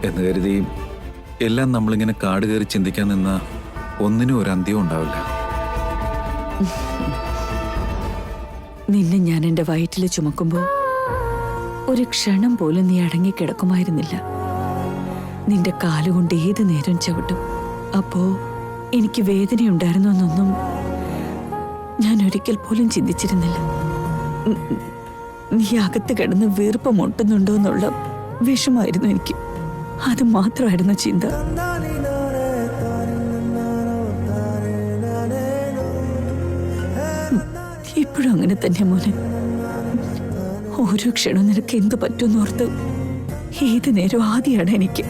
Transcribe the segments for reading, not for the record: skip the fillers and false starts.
എന്ന് കരുതി എല്ലാം നമ്മളിങ്ങനെ കാട് കയറി ചിന്തിക്കാൻ നിന്ന ഒന്നിനും ഒരു അന്ത്യവും ഉണ്ടാവില്ല. നിന്നെ ഞാൻ എന്റെ വയറ്റിൽ ചുമക്കുമ്പോൾ ഒരു ക്ഷണം പോലും നീ അടങ്ങിക്കിടക്കുമായിരുന്നില്ല. നിന്റെ കാലുകൊണ്ട് ഏത് നേരം ചവിട്ടും. അപ്പോ എനിക്ക് വേദനയുണ്ടായിരുന്നു എന്നൊന്നും ഞാൻ ഒരിക്കൽ പോലും ചിന്തിച്ചിരുന്നില്ല. നീ അകത്ത് കിടന്ന് വീർപ്പ് മുട്ടുന്നുണ്ടോ എന്നുള്ള വിഷമായിരുന്നു എനിക്ക്. അത് മാത്രമായിരുന്നു ചിന്ത. ഇപ്പോഴും അങ്ങനെ തന്നെ മോനെ. ഓരോ ക്ഷണവും നിനക്ക് എന്ത് പറ്റുമെന്നോർത്ത് ഏത് നേരം ആദ്യമാണ് എനിക്ക്.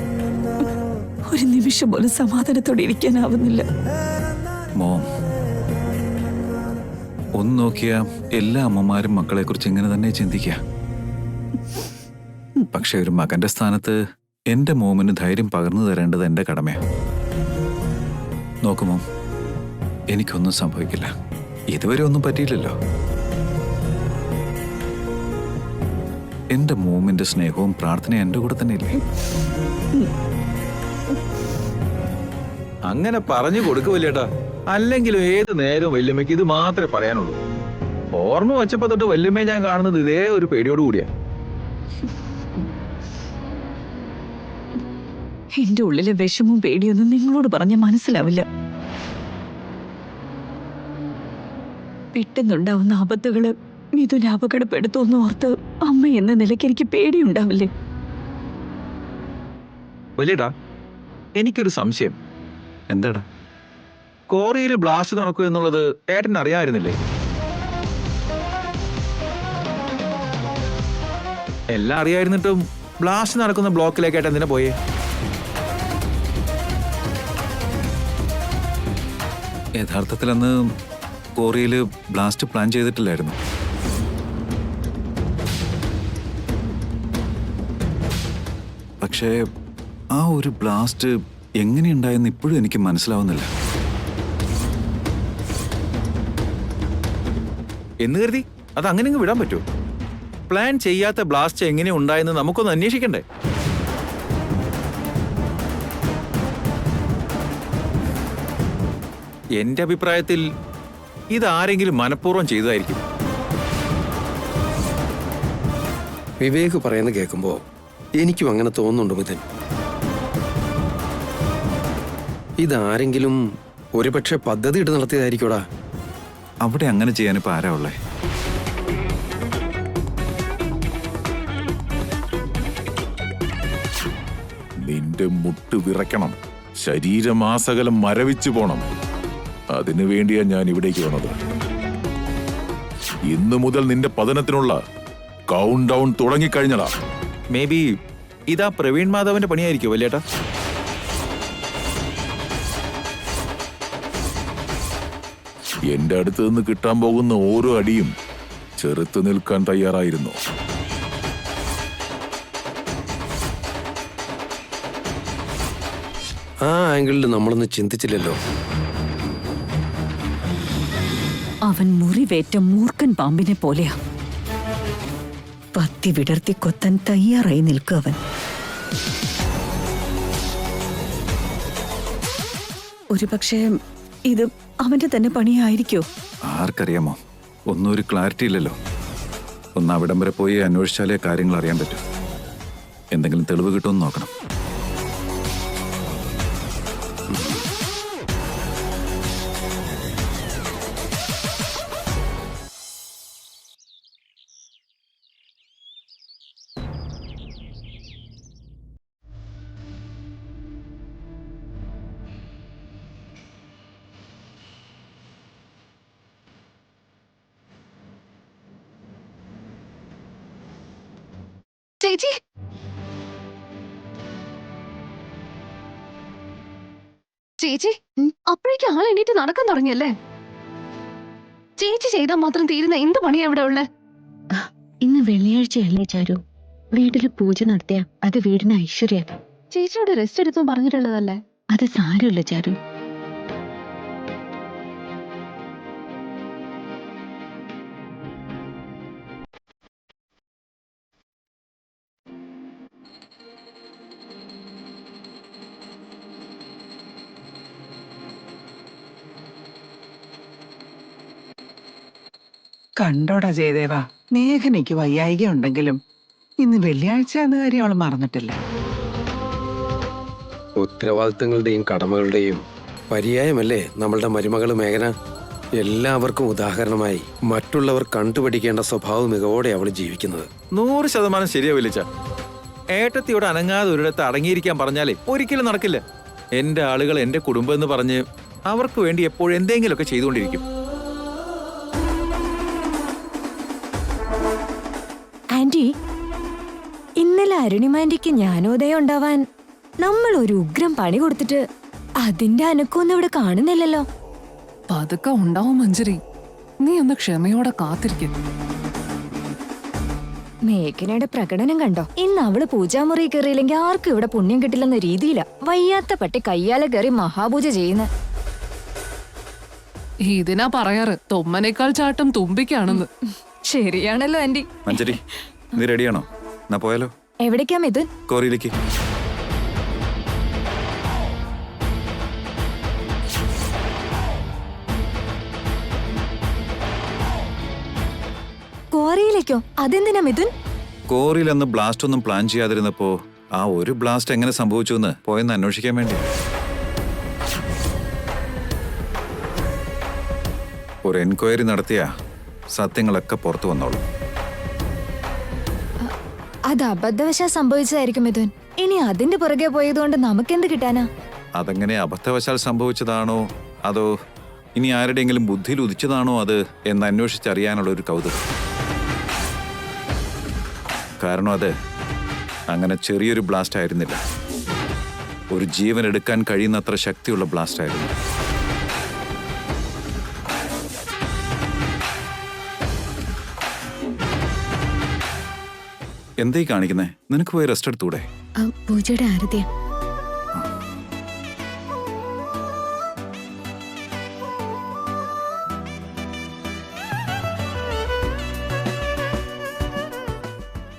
ഒരു നിമിഷം പോലും സമാധാനത്തോടെ ഇരിക്കാനാവുന്നില്ല. മോം, ഒന്ന് നോക്കിയാ എല്ലാ അമ്മമാരും മക്കളെ കുറിച്ച് ഇങ്ങനെ തന്നെ ചിന്തിക്കുക. പക്ഷെ ഒരു മകന്റെ സ്ഥാനത്ത് എന്റെ മോമിന് ധൈര്യം പകർന്നു തരേണ്ടത് എന്റെ കടമയാണ്. നോക്കുമോ, എനിക്കൊന്നും സംഭവിക്കില്ല. ഇതുവരെ ഒന്നും പറ്റിയില്ലല്ലോ. എന്റെ മോമിന്റെ സ്നേഹവും പ്രാർത്ഥനയും എന്റെ കൂടെ തന്നെ ഇല്ലേ? അങ്ങനെ പറഞ്ഞു കൊടുക്കുവല്ലേട്ടാ. അല്ലെങ്കിലും ഏത് നേരവും വല്യമ്മയ്ക്ക് ഇത് മാത്രമേ പറയാനുള്ളൂ. ഓർമ്മ വെച്ചപ്പോ തൊട്ട് വല്യമ്മയെ ഞാൻ കാണുന്നത് ഇതേ ഒരു പേടിയോട് കൂടിയാ. എന്റെ ഉള്ളിലെ വിഷമവും പേടിയൊന്നും നിങ്ങളോട് പറഞ്ഞ മനസ്സിലാവില്ല. പെട്ടെന്നുണ്ടാവുന്ന ആപത്തുകള് മിഥുനെ അപകടപ്പെടുത്തുമെന്ന് ഓർത്ത് അമ്മ എന്ന നിലയ്ക്ക് എനിക്ക് പേടിയുണ്ടാവില്ലേ? വല്യേട്ടാ, എനിക്കൊരു സംശയം. എന്താടാ? കോറിയിൽ ബ്ലാസ്റ്റ് നടക്കും എന്നുള്ളത് ഏട്ടൻ അറിയാമായിരുന്നില്ലേ? എല്ലാം അറിയായിരുന്നിട്ടും ബ്ലാസ്റ്റ് നടക്കുന്ന ബ്ലോക്കിലേക്ക് ഏട്ടൻ എന്തിനാ പോയേ? യഥാർത്ഥത്തിൽ അന്ന് കോറിയില് ബ്ലാസ്റ്റ് പ്ലാൻ ചെയ്തിട്ടില്ലായിരുന്നു. പക്ഷേ ആ ഒരു ബ്ലാസ്റ്റ് എങ്ങനെയുണ്ടായെന്ന് ഇപ്പോഴും എനിക്ക് മനസ്സിലാവുന്നില്ല. എന്ന് കരുതി അത് അങ്ങനെ വിടാൻ പറ്റുമോ? പ്ലാൻ ചെയ്യാത്ത ബ്ലാസ്റ്റ് എങ്ങനെ ഉണ്ടായെന്ന് നമുക്കൊന്ന് അന്വേഷിക്കണ്ടേ? എന്റെ അഭിപ്രായത്തിൽ ഇതാരെങ്കിലും മനഃപൂർവ്വം ചെയ്തതായിരിക്കും. വിവേക് പറയുന്നത് കേൾക്കുമ്പോ എനിക്കും അങ്ങനെ തോന്നുന്നുണ്ട് മിഥുൻ. ഇതാരെങ്കിലും ഒരുപക്ഷെ പദ്ധതി ഇട്ട് നടത്തിയതായിരിക്കൂടാ. അവിടെ അങ്ങനെ ചെയ്യാനിപ്പോ ആരാ ഉള്ളേ? നിന്റെ മുട്ട് വിറയ്ക്കണം, ശരീരമാസകലം മരവിച്ചു പോണം. അതിനു വേണ്ടിയാ ഞാൻ ഇവിടേക്ക് വന്നത്. ഇന്നു മുതൽ നിന്റെ പതനത്തിനുള്ള കൗണ്ട് ഡൗൺ തുടങ്ങിക്കഴിഞ്ഞടാ. മേ ബി ഇതാ പ്രവീൺ മാധവന്റെ പണിയായിരിക്കും വല്യേട്ടാ. എന്റെ അടുത്ത് നിന്ന് കിട്ടാൻ പോകുന്ന ഓരോ അടിയും ചെറുത്തു നിൽക്കാൻ തയ്യാറായിരുന്നു. ആ ആംഗിളിൽ നമ്മളൊന്ന് ചിന്തിച്ചില്ലല്ലോ. അവൻ മുറിവേറ്റ മൂർഖൻ പാമ്പിനെ പോലെയാ. പത്തി വിടർത്തി കൊത്താൻ തയ്യാറായി നിൽക്കുക അവൻ. ഒരുപക്ഷെ ഇത് അവന്റെ തന്നെ പണിയായിരിക്കോ? ആർക്കറിയാമോ? ഒന്നും ഒരു ക്ലാരിറ്റി ഇല്ലല്ലോ. ഒന്ന് അവിടം വരെ പോയി അന്വേഷിച്ചാലേ കാര്യങ്ങൾ അറിയാൻ പറ്റൂ. എന്തെങ്കിലും തെളിവ് കിട്ടുമെന്ന് നോക്കണം. ചേച്ചി, ചേച്ചി അപ്പോഴേക്കും ആൾ എണീറ്റ് നടക്കാൻ തുടങ്ങിയല്ലേ? ചേച്ചി ചെയ്താൽ മാത്രം തീരുന്ന എന്ത് പണിയാ ഇവിടെ ഉള്ളേ? ഇന്ന് വെള്ളിയാഴ്ചയല്ലേ ചാരു? വീട്ടില് പൂജ നടത്തിയ അത് വീടിന് ഐശ്വര്യ. ചേച്ചിയോട് റെസ്റ്റ് എടുത്തു പറഞ്ഞിട്ടുള്ളതല്ലേ? അത് സാരമില്ല ചാരു. കണ്ടോടാ ജയദേവ, മേഘനയ്ക്ക് വയ്യായിക ഉണ്ടെങ്കിലും ഇന്ന് വെള്ളിയാഴ്ച എന്ന കാര്യം അവൾ മറന്നിട്ടില്ല. ഉത്തരവാദിത്തങ്ങളുടെയും കടമകളുടെയും പര്യായമല്ലേ നമ്മളുടെ മരുമകള് മേഘന. എല്ലാവർക്കും ഉദാഹരണമായി മറ്റുള്ളവർ കണ്ടുപഠിക്കേണ്ട സ്വഭാവ മികവോടെ അവൾ ജീവിക്കുന്നത്. 100% ശരിയാ വിളിച്ച. ഏട്ടത്തിയോട് അനങ്ങാതെ ഒരിടത്ത് അടങ്ങിയിരിക്കാൻ പറഞ്ഞാലേ ഒരിക്കലും നടക്കില്ല. എന്റെ ആളുകൾ എന്റെ കുടുംബം എന്ന് പറഞ്ഞ് അവർക്ക് വേണ്ടി എപ്പോഴും എന്തെങ്കിലുമൊക്കെ ചെയ്തുകൊണ്ടിരിക്കും. ആന്റി, ഇന്നലെ അരുണിമാന്റിക്ക് ജ്ഞാനോദയം ഉണ്ടാവാൻ നമ്മൾ ഒരു ഉഗ്രം പണി കൊടുത്തിട്ട് അതിന്റെ അനക്കൊന്നും ഇവിടെ കാണുന്നില്ലല്ലോ. പതുക്കെ ഉണ്ടാവും മഞ്ജരി, നീ ഒന്ന് ക്ഷമയോടെ കാത്തിരിക്കും. മേഘനയുടെ പ്രകടനം കണ്ടോ? ഇന്ന് അവള് പൂജാമുറി കയറിയില്ലെങ്കിൽ ആർക്കും ഇവിടെ പുണ്യം കിട്ടില്ലെന്ന രീതിയില വയ്യാത്ത പട്ടി കയ്യാലെ കയറി മഹാപൂജ ചെയ്യുന്ന. ഇതിനാ പറയാറ് തൊമ്മനേക്കാൾ ചാട്ടം തുമ്പിക്കാണെന്ന്. ശരിയാണല്ലോ ആന്റി. മഞ്ജരി, നീ റെഡിയാണോ? എന്നാ പോയാലോ? എവിടേക്കാ മിഥുൻ? കോറിയിലേക്ക്. ക്വാറിയിലേക്കോ? അതെന്തിനാ മിഥുൻ? കോറിയിൽ അന്ന് ബ്ലാസ്റ്റ് ഒന്നും പ്ലാൻ ചെയ്യാതിരുന്നപ്പോ ആ ഒരു ബ്ലാസ്റ്റ് എങ്ങനെ സംഭവിച്ചു എന്ന് പോയെന്ന് അന്വേഷിക്കാൻ വേണ്ടി. ഒരു എൻക്വയറി നടത്തിയ സത്യങ്ങളൊക്കെ പുറത്തു വന്നോളൂ. അത് അബദ്ധവശാ സംഭവിച്ചതായിരിക്കും മിഥുൻ. ഇനി അതിന്റെ പുറകെ പോയതുകൊണ്ട് നമുക്കെന്ത് കിട്ടാനാ? അതെങ്ങനെ അബദ്ധവശാൽ സംഭവിച്ചതാണോ അതോ ഇനി ആരുടെയെങ്കിലും ബുദ്ധിയിൽ ഉദിച്ചതാണോ അത് എന്ന് അന്വേഷിച്ചറിയാനുള്ള ഒരു കൗതുകം. കാരണം അത് അങ്ങനെ ചെറിയൊരു ബ്ലാസ്റ്റ് ആയിരുന്നില്ല. ഒരു ജീവൻ എടുക്കാൻ കഴിയുന്നത്ര ശക്തിയുള്ള ബ്ലാസ്റ്റ് ആയിരുന്നു. എന്തേ കാണിക്കുന്നേ? നിനക്ക് പോയി റെസ്റ്റ് എടുത്തൂടെ? പൂജയുടെ ആരതിയ.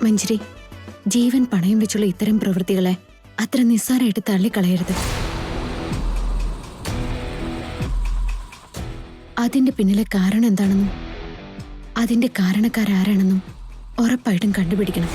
മഞ്ജരി, ജീവൻ പണയം വെച്ചുള്ള ഇത്തരം പ്രവൃത്തികളെ അത്ര നിസ്സാരമായിട്ട് തള്ളിക്കളയരുത്. അതിന്റെ പിന്നിലെ കാരണം എന്താണെന്നും അതിന്റെ കാരണക്കാരാരാണെന്നും ഉറപ്പായിട്ടും കണ്ടുപിടിക്കണം.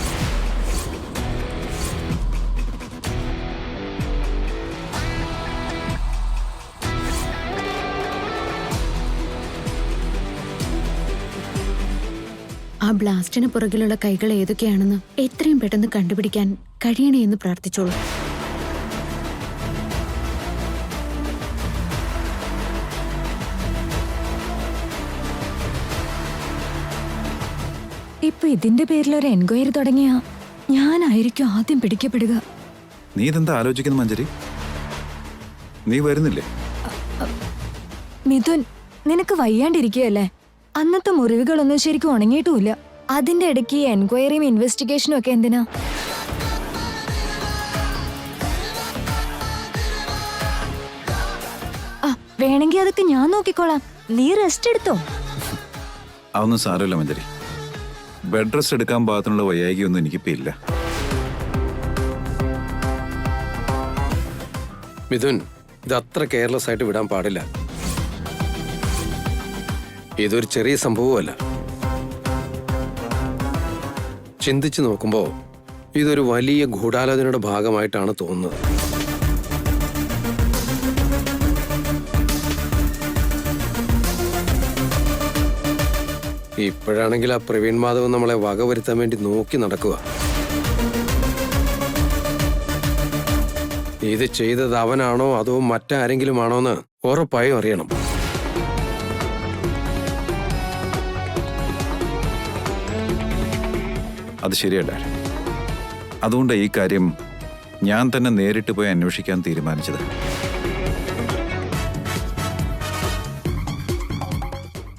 ആ ബ്ലാസ്റ്റിന് പുറകിലുള്ള കൈകൾ ഏതൊക്കെയാണെന്ന് എത്രയും പെട്ടെന്ന് കണ്ടുപിടിക്കാൻ കഴിയണേ എന്ന് പ്രാർത്ഥിച്ചോളൂ. ഇപ്പൊ ഇതിന്റെ പേരിൽ ഒരു എൻക്വയറി തുടങ്ങിയ ഞാനായിരിക്കും ആദ്യം പിടിക്കപ്പെടുക. നീ ഇതെന്താ ആലോചിക്കുന്നു മഞ്ജരി? നീ വരുന്നില്ലേ? മിഥുൻ, നിനക്ക് വയ്യാണ്ടിരിക്കുകയല്ലേ? അന്നത്തെ മുറിവുകളൊന്നും ശരിക്കും ഉണങ്ങിയിട്ടുമില്ല. അതിന്റെ ഇടയ്ക്ക് ഈ എൻക്വയറിയും ഇൻവെസ്റ്റിഗേഷനും ഒക്കെ എന്തിനാ? വേണമെങ്കിൽ അതൊക്കെ ഞാൻ നോക്കിക്കോളാം. നീ റെസ്റ്റ് എടുത്തോ. അതൊന്നും സാരമില്ല മഞ്ജരി. ബെഡ് റെസ്റ്റ് എടുക്കാൻ പാകത്തിനുള്ള വയ്യായികയൊന്നും എനിക്കിപ്പോ ഇല്ല. മിഥുൻ, ഇത് അത്ര കെയർലെസ് ആയിട്ട് വിടാൻ പാടില്ല. ഇതൊരു ചെറിയ സംഭവമല്ല. ചിന്തിച്ചു നോക്കുമ്പോ ഇതൊരു വലിയ ഗൂഢാലോചനയുടെ ഭാഗമായിട്ടാണ് തോന്നുന്നത്. ഇപ്പോഴാണെങ്കിൽ ആ പ്രവീൺ മാധവ് നമ്മളെ വകവരുത്താൻ വേണ്ടി നോക്കി നടക്കുക. ഇത് ചെയ്തത് അവനാണോ അതോ മറ്റാരെങ്കിലും ആണോന്ന് ഉറപ്പായും അറിയണം. അത് ശരിയല്ല. അതുകൊണ്ട് ഈ കാര്യം ഞാൻ തന്നെ നേരിട്ട് പോയി അന്വേഷിക്കാൻ തീരുമാനിച്ചത്.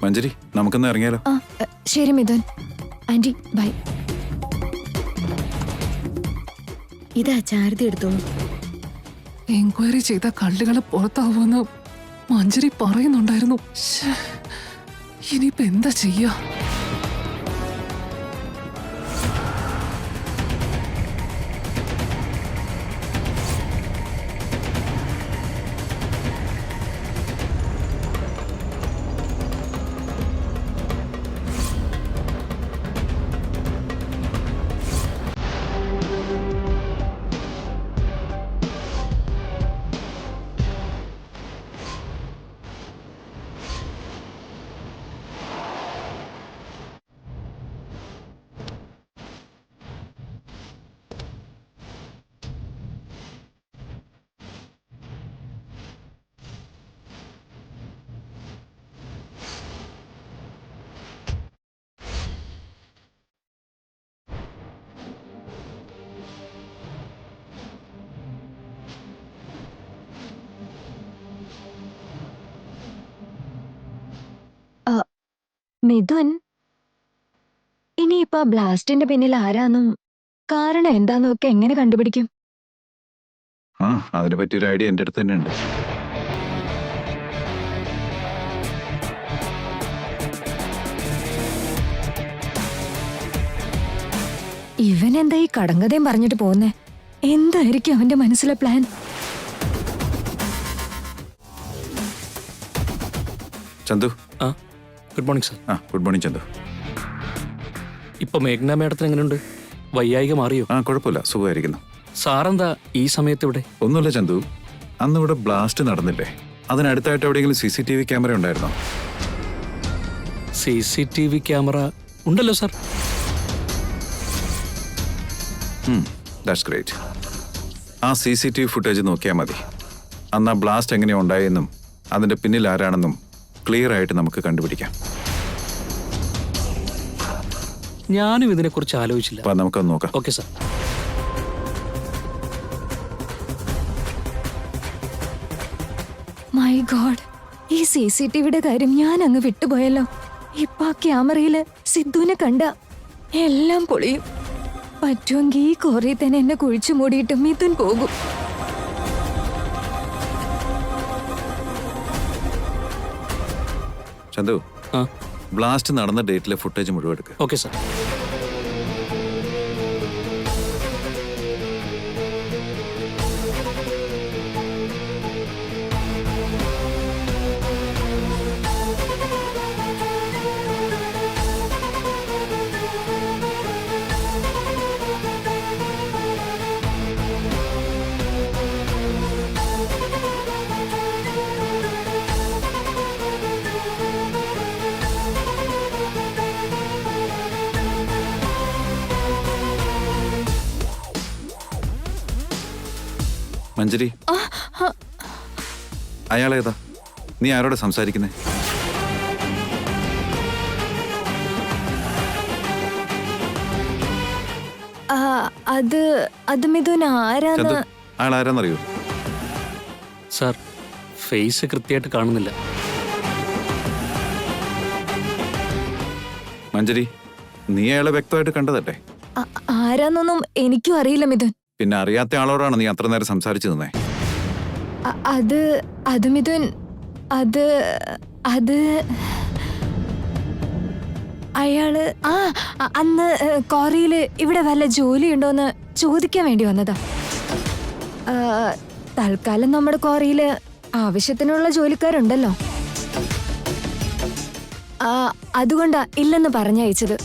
മഞ്ജരി, നമുക്കൊന്ന് ഇറങ്ങിയാലോ? ശരി മിഥുൻ. Aunty bye. ഇതാ ചാരതി എടുത്തോളൂ. എൻക്വയറി ചെയ്ത കള്ളികളെ പുറത്താവുമെന്ന് മഞ്ജരി പറയുന്നുണ്ടായിരുന്നു. ഇനിയിപ്പോ എന്താ ചെയ്യാ? മിഥുൻ, ഇനിയിപ്പോ ബ്ലാസ്റ്റിന്റെ പിന്നിൽ ആരാന്നും കാരണം എന്താന്നും ഒക്കെ എങ്ങനെ കണ്ടുപിടിക്കും? ആ അതിനെ പറ്റിയൊരു ഐഡിയ എൻ്റെ അടുത്ത് തന്നെ ഉണ്ട്. ഇവൻ എന്താ ഈ കടങ്കഥയും പറഞ്ഞിട്ട് പോകുന്നേ? എന്തായിരിക്കും അവന്റെ മനസ്സിലെ plan? Chandu. Good morning sir. Good morning Chandu. ഇപ്പൊ മേഘ്ന മേഡത്തിന് എങ്ങനെയുണ്ട്? വയ്യായിക മാറിയോ? കുഴപ്പമില്ല, സുഖമായിരിക്കുന്നു. സാറെന്താ ഈ സമയത്ത് ഇവിടെ? ഒന്നുമില്ല ചന്തു, അന്ന് ഇവിടെ ബ്ലാസ്റ്റ് നടന്നില്ലേ, അതിനടുത്തായിട്ട് എവിടെയെങ്കിലും CCTV ക്യാമറ ഉണ്ടായിരുന്നോ? CCTV ക്യാമറ ഉണ്ടല്ലോ സർ. That's great. ആ CCTV ഫുട്ടേജ് നോക്കിയാൽ മതി. അന്ന് ആ ബ്ലാസ്റ്റ് എങ്ങനെയാ ഉണ്ടായെന്നും അതിന്റെ പിന്നിൽ ആരാണെന്നും ക്ലിയർ ആയിട്ട് നമുക്ക് കണ്ടുപിടിക്കാം. ഞാനും ഇതിനെക്കുറിച്ച് ആലോചിച്ചില്ല. അപ്പൊ നമുക്കത് നോക്കാം. Okay sir. മൈ ഗോഡ്, ഈ CCTVയുടെ കാര്യം ഞാൻ അങ്ങ് വിട്ടുപോയല്ലോ. ഇപ്പൊ ആ ക്യാമറയില് സിദ്ധുവിനെ കണ്ട എല്ലാം പൊളിയും. പറ്റുമെങ്കിൽ ഈ കോറി തന്നെ എന്നെ കുഴിച്ചു മൂടിയിട്ട് മിഥുൻ പോകും. ചന്തു, ആ ബ്ലാസ്റ്റ് നടന്ന ഡേറ്റിലെ ഫുട്ടേജ് മുഴുവൻ എടുക്കുക. Okay sir. മഞ്ജരി, അയാളേതാ? നീ ആരോടെ സംസാരിക്കുന്നേ? അത് മിഥുൻ ആരാന്ന്? അയാൾ ആരാന്നറിയോ? സർ, ഫേസ് കൃത്യമായിട്ട് കാണുന്നില്ല. മഞ്ജരി, നീ അയാളെ വ്യക്തമായിട്ട് കണ്ടതല്ലേ? ആരാന്നൊന്നും എനിക്കും അറിയില്ല മിഥുൻ. പിന്നെ അറിയാത്ത ആളോടാണ് നീ അത്ര നേരം സംസാരിച്ചു നിന്നേ? അത് മിഥുൻ, അത് അയാള് അന്ന് കോറിയില് ഇവിടെ വല്ല ജോലിയുണ്ടോന്ന് ചോദിക്കാൻ വേണ്ടി വന്നതാ. തൽക്കാലം നമ്മുടെ കോറിയില് ആവശ്യത്തിനുള്ള ജോലിക്കാരുണ്ടല്ലോ, അതുകൊണ്ടാ ഇല്ലെന്ന് പറഞ്ഞയച്ചത്.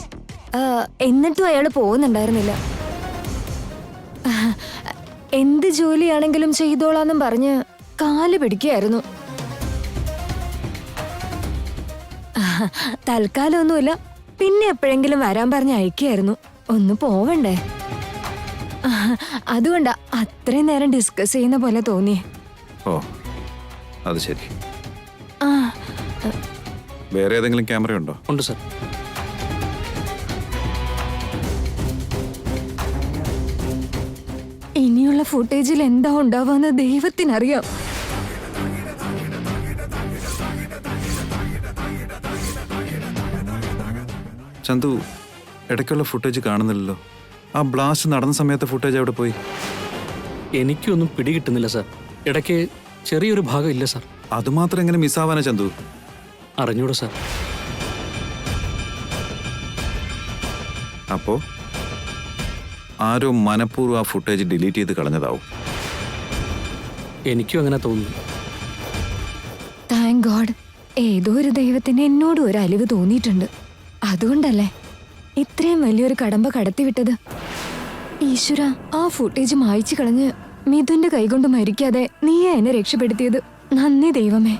എന്നിട്ടും അയാള് പോകുന്നുണ്ടായിരുന്നില്ല. എന്ത് ജോലിയാണെങ്കിലും ചെയ്തോളാന്നും പറഞ്ഞ് കാല് പിടിക്കുകയായിരുന്നു. തൽക്കാലം ഒന്നുമില്ല, പിന്നെ എപ്പോഴെങ്കിലും വരാൻ പറഞ്ഞ് അയക്കുകയായിരുന്നു. ഒന്ന് പോവണ്ടേ? അതുകൊണ്ടാ അത്രയും നേരം ഡിസ്കസ് ചെയ്യുന്ന പോലെ തോന്നിയേ. ഓ, അത് ശരി. വേറെ ഏതെങ്കിലും ക്യാമറ ഉണ്ടോ? ഉണ്ട് സർ. ഇനിയുള്ള ഫുട്ടേജിൽ എന്താ ഉണ്ടാവുക ദൈവത്തിനറിയാം. ചന്തു, ഇടയ്ക്കുള്ള ഫുട്ടേജ് കാണുന്നില്ലല്ലോ. ആ ബ്ലാസ്റ്റ് നടന്ന സമയത്തെ ഫുട്ടേജ് എവിടെ പോയി? എനിക്കൊന്നും പിടികിട്ടുന്നില്ല സർ. ഇടയ്ക്ക് ചെറിയൊരു ഭാഗം ഇല്ല സർ. അതുമാത്രം എങ്ങനെ മിസ്സാവാനാ ചന്തു? അറിഞ്ഞൂടാ സർ. അപ്പോ ആരോ മനഃപൂർവ്വം ആ ഫുട്ടേജ് ഡിലീറ്റ് ചെയ്ത് കളഞ്ഞതാവും. എനിക്കും അങ്ങനെ തോന്നുന്നു. താങ്ക് ഗോഡ്, ഏതോ ഒരു ദൈവത്തിന് എന്നോട് ഒരു അലിവ് തോന്നിയിട്ടുണ്ട്. അതുകൊണ്ടല്ലേ ഇത്രയും വലിയൊരു കടമ്പ കടത്തിവിട്ടത്. ഈശ്വര, ആ ഫുട്ടേജ് മായ്ച്ചു കളഞ്ഞ് മിഥുന്റെ കൈകൊണ്ട് മരിക്കാതെ നീയാ എന്നെ രക്ഷപ്പെടുത്തിയത്. നന്ദി ദൈവമേ.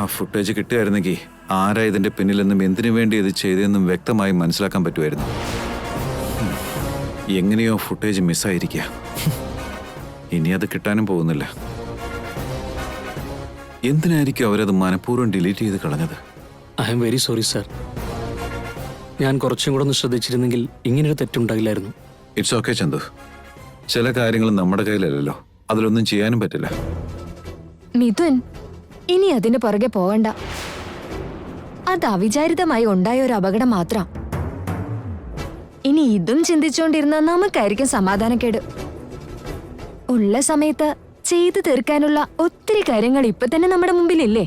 ആ ഫുട്ടേജ് കിട്ടുകയായിരുന്നെങ്കിൽ ആരാ ഇതിന്റെ പിന്നിലെന്നും എന്തിനു വേണ്ടി ഇത് ചെയ്തതെന്നും വ്യക്തമായി മനസ്സിലാക്കാൻ പറ്റുമായിരുന്നു. എങ്ങനെയോ ഫുട്ടേജ് മിസ്സായിരിക്കുക. ഇനി അത് കിട്ടാനും പോകുന്നില്ല. എന്തിനായിരിക്കും അവരത് മനഃപൂർവ്വം ഡിലീറ്റ് ചെയ്ത് കളഞ്ഞത്? I am very sorry sir. ഞാൻ കുറച്ചും കൂടെ ഒന്ന് ശ്രദ്ധിച്ചിരുന്നെങ്കിൽ ഇങ്ങനൊരു തെറ്റുണ്ടായില്ലായിരുന്നു. It's okay Chandu. ചില കാര്യങ്ങൾ നമ്മുടെ കയ്യിലല്ലല്ലോ, അതിലൊന്നും ചെയ്യാനും പറ്റില്ല. മിഥുൻ, ഇനി അതിന് പുറകെ പോവണ്ട. അത് അവിചാരിതമായി ഉണ്ടായ ഒരു അപകടം മാത്രം. ഇനി ഇതും ചിന്തിച്ചുകൊണ്ടിരുന്ന നമുക്കായിരിക്കും സമാധാനക്കേട്. ഉള്ള സമയത്ത് ചെയ്തു തീർക്കാനുള്ള ഒത്തിരി കാര്യങ്ങൾ ഇപ്പൊ തന്നെ നമ്മുടെ മുമ്പിലില്ലേ?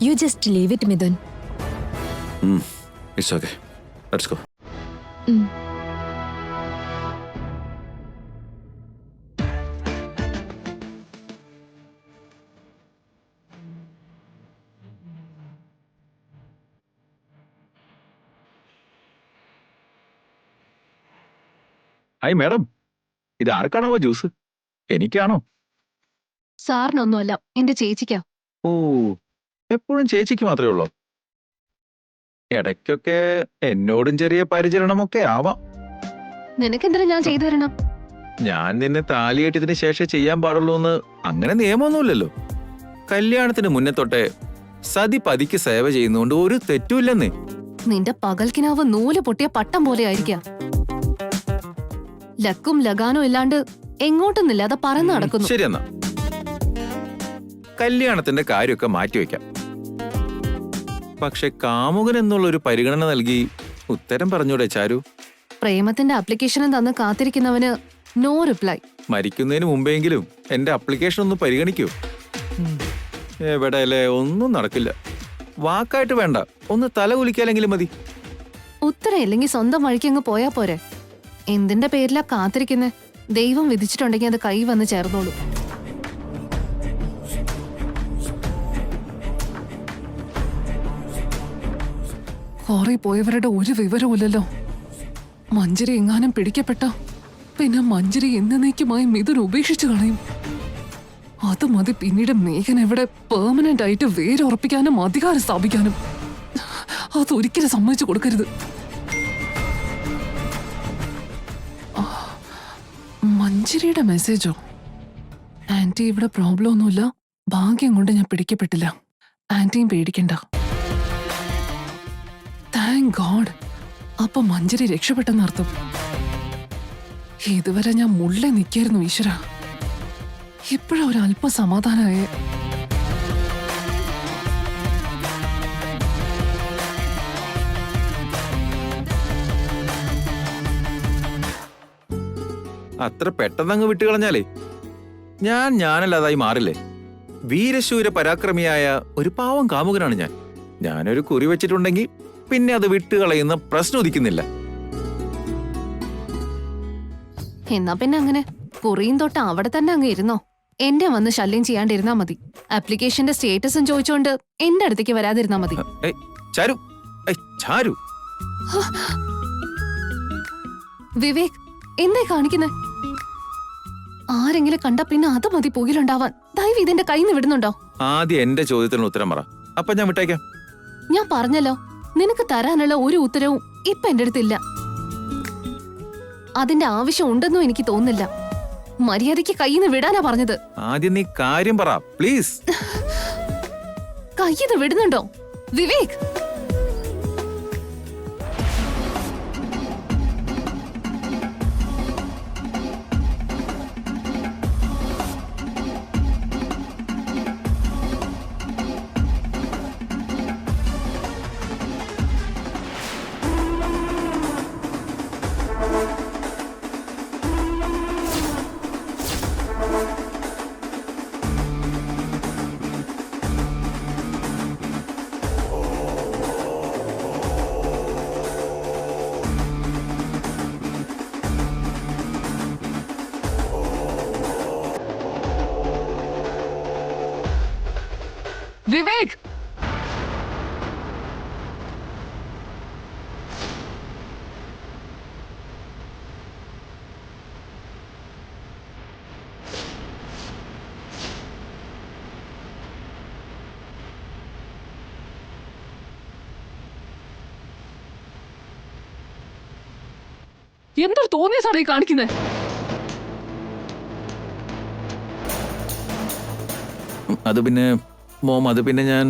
You just leave it Mithun. It's okay, let's go. Hi madam, ഇത് ആർക്കാണോ ജ്യൂസ്? എനിക്കാണോ? സാറിനൊന്നുമല്ല, എന്റെ ചേച്ചിക്കാ. ഓ, എപ്പോഴും ചേച്ചിക്ക് മാത്രമേ ഉള്ളൂ? ഇടയ്ക്കൊക്കെ എന്നോടും ചെറിയ പരിചരണമൊക്കെ ആവാം. നിനക്കെന്തിനാ ഞാൻ ചെയ്തു തരണം? ഞാൻ നിന്നെ താലി കെട്ടിയതിന് ശേഷം ചെയ്യാൻ പാടുള്ളൂ എന്ന് അങ്ങനെ നിയമമൊന്നുമില്ലല്ലോ. കല്യാണത്തിന് മുന്നേ തൊട്ടേ സതി പതിക്ക് സേവ ചെയ്യുന്നതുകൊണ്ട് ഒരു തെറ്റുമില്ലെന്നേ. നിന്റെ പകൽക്കിനാവ് നൂല് പൊട്ടിയ പട്ടം പോലെ ആയിരിക്കാം. ലക്കും ലഗാനും ഇല്ലാണ്ട് എങ്ങോട്ടൊന്നില്ലാതെ പറന്ന് നടക്കുന്നു. ശരി, എന്നാ കല്യാണത്തിന്റെ കാര്യമൊക്കെ മാറ്റിവെക്കാം. പക്ഷെ കാമുകൻ എന്നുള്ളൊരു പരിഗണന നൽകി ഉത്തരം പറഞ്ഞൂടെ ചാരു? പ്രേമത്തിന്റെ ആപ്ലിക്കേഷനും തന്ന് കാത്തിരിക്കുന്നവന് നോ റിപ്ലൈ. മരിക്കുന്നതിന് മുമ്പെങ്കിലും എന്റെ ആപ്ലിക്കേഷൻ ഒന്ന് പരിഗണിക്കൂ. എവിടെ അല്ലേ, ഒന്നും നടക്കില്ല. വാക്കായിട്ട് വേണ്ട, ഒന്ന് തല കുലിക്കാലെങ്കിലും മതി. ഉത്തരം ഇല്ലെങ്കിൽ സ്വന്തം വഴിക്ക് അങ്ങ് പോയാ പോരെ. എന്തിന്റെ പേരിലാ കാത്തിരിക്കുന്നേ? ദൈവം വിധിച്ചിട്ടുണ്ടെങ്കിൽ അത് കൈ വന്ന് ചേർന്നോളൂ. കുറെ പോയവരുടെ ഒരു വിവരവുമില്ലല്ലോ. മഞ്ജരി എങ്ങാനും പിടിക്കപ്പെട്ട പിന്നെ മഞ്ജരി എന്നേക്കുമായി മിഥുൻ ഉപേക്ഷിച്ചു കളയും. അത് മതി പിന്നീട് മേഘൻ എവിടെ പെർമനന്റ് ആയിട്ട് വേരുറപ്പിക്കാനും അധികാരം സ്ഥാപിക്കാനും. അതൊരിക്കലും സമ്മതിച്ചു കൊടുക്കരുത്. മഞ്ജരിയുടെ മെസ്സേജോ? ആന്റി, ഇവിടെ പ്രോബ്ലം ഒന്നുമില്ല. ഭാഗ്യം കൊണ്ട് ഞാൻ പിടിക്കപ്പെട്ടില്ല. ആന്റിയും പേടിക്കണ്ട. Thank God. അപ്പൊ മഞ്ജരി രക്ഷപ്പെട്ടെന്നർത്ഥം. ഇതുവരെ ഞാൻ മുള്ളെ നിൽക്കായിരുന്നു ഈശ്വര. ഇപ്പോഴാ ഒരു അല്പം സമാധാനമായേ. അത്ര പെട്ടെന്നങ്ങ് വിട്ടുകളഞ്ഞാലേ ഞാനല്ലാതായി മാറില്ലേ. വീരശൂര പരാക്രമിയായ ഒരു പാവം കാമുകനാണ് ഞാൻ. ഞാനൊരു കുറി വെച്ചിട്ടുണ്ടെങ്കിൽ പിന്നെ അത് വിട്ടുകളയുന്ന പ്രശ്നം ഉദിക്കുന്നില്ല. എന്നാ പിന്നെ അങ്ങനെ കുറിയും തൊട്ട് അവിടെ തന്നെ അങ്ങ് ഇരുന്നോ. എന്റെ വന്ന് ശല്യം ചെയ്യാണ്ടിരുന്നാ മതി. ആപ്ലിക്കേഷന്റെ സ്റ്റേറ്റസും ചോദിച്ചോണ്ട് എന്റെ അടുത്തേക്ക് വരാതിരുന്നാ മതി. ചാരു, ചാരു. വിവേക്, എന്തേ കാണിക്കുന്നേ? ആരെങ്കിലും കണ്ട പിന്നെ അത് മതി പുകിലുണ്ടാവാൻ. ദയവ് ഇതിന്റെ കയ്യിൽ നിന്ന് വിടുന്നുണ്ടോ? ആദ്യം എന്റെ ചോദ്യത്തിന് ഉത്തരം പറ, അപ്പൊ ഞാൻ വിട്ടേക്കാം. ഞാൻ പറഞ്ഞല്ലോ, നിനക്ക് തരാനുള്ള ഒരു ഉത്തരവും ഇപ്പൊ എന്റെ അടുത്തില്ല. അതിന്റെ ആവശ്യം ഉണ്ടെന്നും എനിക്ക് തോന്നുന്നില്ല. മര്യാദയ്ക്ക് കയ്യിൽ നിന്ന് വിടാനാ പറഞ്ഞത്. ആദ്യം നീ കാര്യം പറ പ്ലീസ്. കയ്യിൽ നിന്ന് വിടുന്നുണ്ടോ വിവേക്? വിവേക്, എന്തൊരു തോന്നിയ സാറേ കാണിക്കുന്നേ? അത് പിന്നെ മോം, അത് പിന്നെ ഞാൻ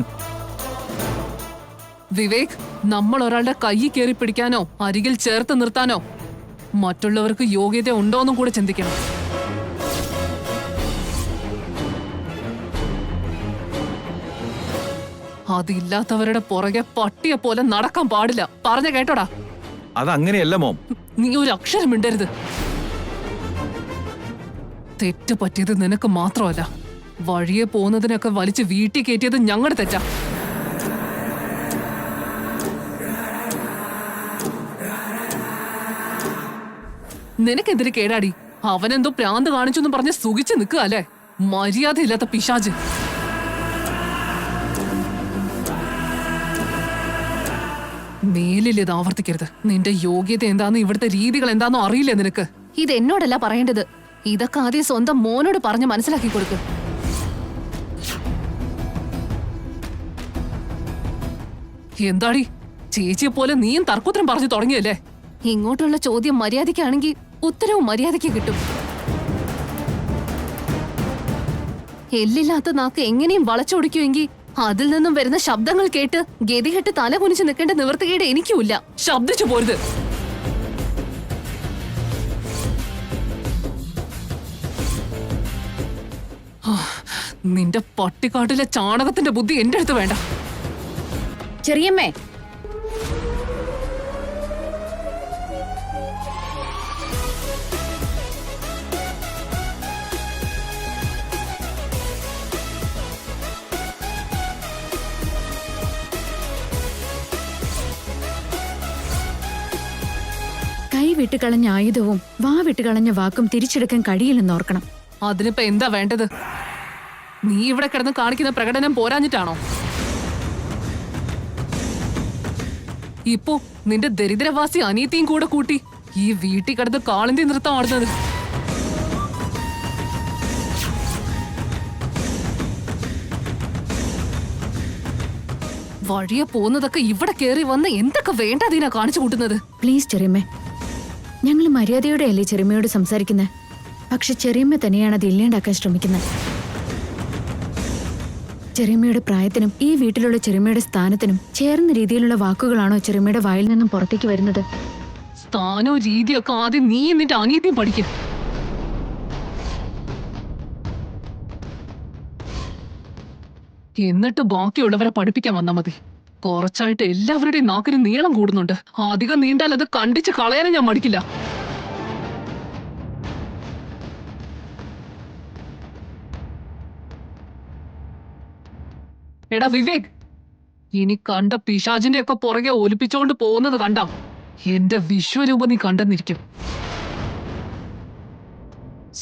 വിവേക്, നമ്മൾ ഒരാളുടെ കൈ കയറി പിടിക്കാനോ അരികിൽ ചേർത്ത് നിർത്താനോ മറ്റുള്ളവർക്ക് യോഗ്യത ഉണ്ടോന്നും കൂടെ ചിന്തിക്കണം. അതില്ലാത്തവരുടെ പുറകെ പട്ടിയെ പോലെ നടക്കാൻ പാടില്ല. പറഞ്ഞ കേട്ടോടാ. അതങ്ങനെയല്ല മോം. നീ ഒരു അക്ഷരം മിണ്ടരുത്. തെറ്റ് പറ്റിയത് നിനക്ക് മാത്രമല്ല, വഴിയെ പോകുന്നതിനൊക്കെ വലിച്ച് വീട്ടിൽ കയറ്റിയത് ഞങ്ങളുടെ തെറ്റാ. നിനക്കെന്തിനു കേടാടി? അവനെന്തോ പ്രാന്ത് കാണിച്ചെന്ന് പറഞ്ഞ് സുഖിച്ച് നിൽക്കുക അല്ലേ? മര്യാദയില്ലാത്ത പിശാച്. മേലിൽ ഇത് ആവർത്തിക്കരുത്. നിന്റെ യോഗ്യത എന്താന്ന് ഇവിടുത്തെ രീതികൾ എന്താന്നോ അറിയില്ല നിനക്ക്. ഇത് എന്നോടല്ല പറയേണ്ടത്. ഇതൊക്കെ ആദ്യം സ്വന്തം മോനോട് പറഞ്ഞ് മനസ്സിലാക്കി കൊടുക്ക്. എന്താടി ചേച്ചിയെ പോലെ നീയും തർക്കുത്തരം പറഞ്ഞു തുടങ്ങിയല്ലേ? ഇങ്ങോട്ടുള്ള ചോദ്യം മര്യാദയ്ക്കാണെങ്കിൽ ഉത്തരവും മര്യാദയ്ക്ക് കിട്ടും. എല്ലില്ലാത്ത നാക്ക് എങ്ങനെയും വളച്ചൊടിക്കുമെങ്കിൽ അതിൽ നിന്നും വരുന്ന ശബ്ദങ്ങൾ കേട്ട് ഗതികെട്ട് തല കുനിച്ച് നിൽക്കേണ്ട നിവൃത്തികേട് എനിക്കുമില്ല. ശബ്ദിച്ചു പോരുത്. നിന്റെ പട്ടിക്കാട്ടിലെ ചാണകത്തിന്റെ ബുദ്ധി എന്റെ അടുത്ത് വേണ്ട. ചെറിയമ്മേ, കൈ വിട്ടുകളഞ്ഞ ആയുധവും വാ വിട്ടുകളഞ്ഞ വാക്കും തിരിച്ചെടുക്കാൻ കഴിയില്ലെന്നോർക്കണം. അതിനിപ്പോ എന്താ വേണ്ടത്? നീ ഇവിടെ കിടന്ന് കാണിക്കുന്ന പ്രകടനം പോരാഞ്ഞിട്ടാണോ? ഇപ്പോ നിന്റെ ദരിദ്രവാസി അനിയത്തിയും കൂടെ കൂട്ടി ഈ വീട്ടിൽ കിടന്ന് കാളിന്തി നൃത്തം ആടുന്നത്. വഴിയെ പോകുന്നതൊക്കെ ഇവിടെ കേറി വന്ന് എന്തൊക്കെ വേണ്ടതിനാ കാണിച്ചു കൂട്ടുന്നത്? പ്ലീസ് ചെറിയമ്മേ, ഞങ്ങൾ മര്യാദയോടെ അല്ലേ ചെറിയമ്മയോട് സംസാരിക്കുന്നത്. പക്ഷെ ചെറിയമ്മ തന്നെയാണ് അത് ഇല്ലാണ്ടാക്കാൻ ശ്രമിക്കുന്നത്. ചെറിയമ്മയുടെ പ്രായത്തിനും ഈ വീട്ടിലുള്ള ചെറിയമ്മയുടെ സ്ഥാനത്തിനും ചേർന്ന രീതിയിലുള്ള വാക്കുകളാണോ ചെറിയമ്മയുടെ വായിൽ നിന്നും പുറത്തേക്ക് വരുന്നത്? സ്ഥാനവും രീതിയൊക്കെ ആദ്യം നീ എന്നിട്ട് അനിയത്തിയും പഠിക്കും. എന്നിട്ട് ബാക്കിയുള്ളവരെ പഠിപ്പിക്കാൻ വന്നാ മതി. കുറച്ചായിട്ട് എല്ലാവരുടെയും നാക്കിന് നീളം കൂടുന്നുണ്ട്. അധികം നീണ്ടാൽ അത് കണ്ടിച്ച് കളയാനും ഞാൻ മടിക്കില്ല. എടാ വിവേക്, ഇനി കണ്ട പിശാചിന്റെ ഒക്കെ പുറകെ ഒലിപ്പിച്ചോണ്ട് പോകുന്നത് കണ്ട എന്റെ വിശ്വരൂപം നീ കണ്ടെന്നിരിക്കും.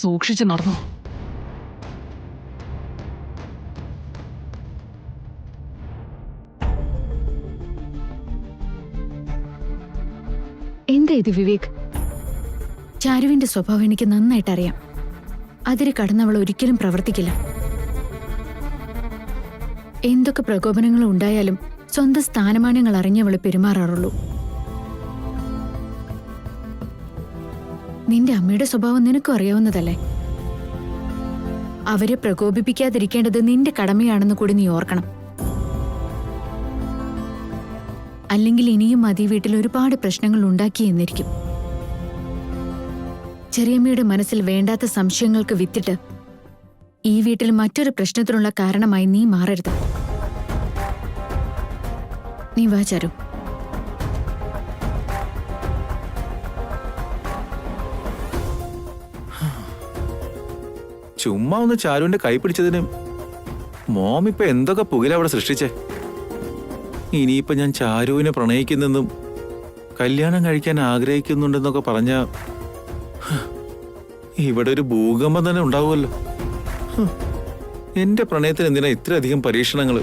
സൂക്ഷിച്ചു നടന്നു. എന്താ ഇത് വിവേക്? ചാരുവിന്റെ സ്വഭാവം എനിക്ക് നന്നായിട്ട് അറിയാം. അതിര് കടന്നവൾ ഒരിക്കലും പ്രവർത്തിക്കില്ല. എന്തൊക്കെ പ്രകോപനങ്ങൾ ഉണ്ടായാലും സ്വന്തം സ്ഥാനമാനങ്ങൾ അറിഞ്ഞവള് പെരുമാറാറുള്ളൂ. നിന്റെ അമ്മയുടെ സ്വഭാവം നിനക്കും അറിയാവുന്നതല്ലേ? അവരെ പ്രകോപിപ്പിക്കാതിരിക്കേണ്ടത് നിന്റെ കടമയാണെന്ന് കൂടി നീ ഓർക്കണം. അല്ലെങ്കിൽ ഇനിയും മതി വീട്ടിൽ ഒരുപാട് പ്രശ്നങ്ങൾ ഉണ്ടാക്കി എന്നിരിക്കും. ചെറിയമ്മയുടെ മനസ്സിൽ വേണ്ടാത്ത സംശയങ്ങൾക്ക് വിത്തിട്ട് ഈ വീട്ടിൽ മറ്റൊരു പ്രശ്നത്തിനുള്ള കാരണമായി നീ മാറരുത്. നീ വാ ചാരു. ചുമ്മാ ഒന്ന് ചാരുവിന്റെ കൈ പിടിച്ചതിന് മോം ഇപ്പൊ എന്തൊക്കെ പുകയില അവിടെ സൃഷ്ടിച്ചേ? ഇനിയിപ്പൊ ഞാൻ ചാരുവിനെ പ്രണയിക്കുന്നെന്നും കല്യാണം കഴിക്കാൻ ആഗ്രഹിക്കുന്നുണ്ടെന്നൊക്കെ പറഞ്ഞ ഇവിടെ ഒരു ഭൂകമ്പം തന്നെ ഉണ്ടാവുമല്ലോ. എന്റെ പ്രണയത്തിന് എന്തിനാ ഇത്രയധികം പരീക്ഷണങ്ങള്?